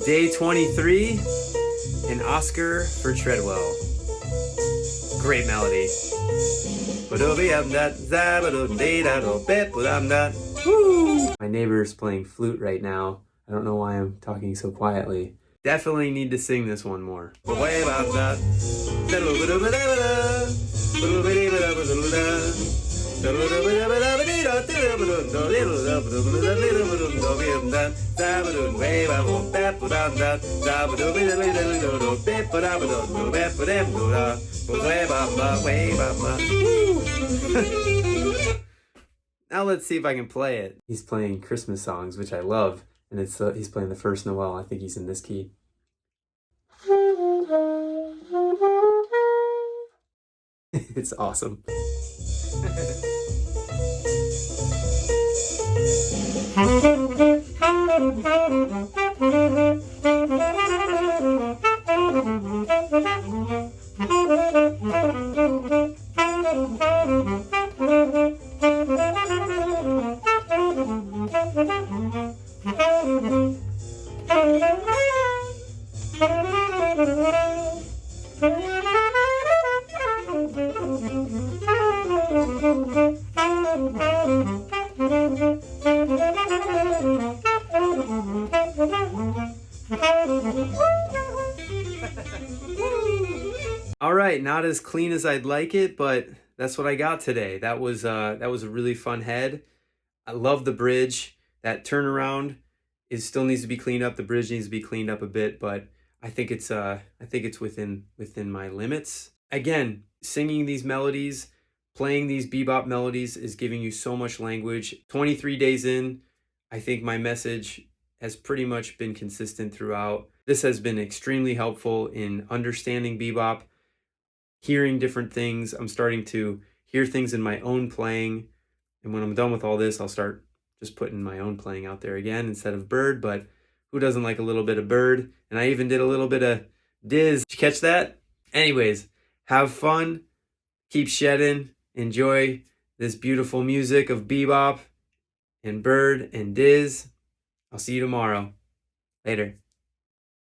Day 23, an Oscar for Treadwell. Great melody. Woo! My neighbor's playing flute right now. I don't know why I'm talking so quietly. Definitely need to sing this one more. Now let's see if I can play it. He's playing Christmas songs, which I love, and he's playing the first Noel. I think he's in this key. It's awesome. All right, not as clean as I'd like it, but that's what I got today. That was a really fun head. I love the bridge. That turnaround still needs to be cleaned up. The bridge needs to be cleaned up a bit, but I think it's within my limits. Again, singing these melodies, playing these bebop melodies is giving you so much language. 23 days in, I think my message has pretty much been consistent throughout. This has been extremely helpful in understanding bebop, hearing different things. I'm starting to hear things in my own playing. And when I'm done with all this, I'll start just putting my own playing out there again instead of bird. But who doesn't like a little bit of bird? And I even did a little bit of diz. Did you catch that? Anyways, have fun. Keep shedding. Enjoy this beautiful music of bebop and bird and diz. I'll see you tomorrow. Later.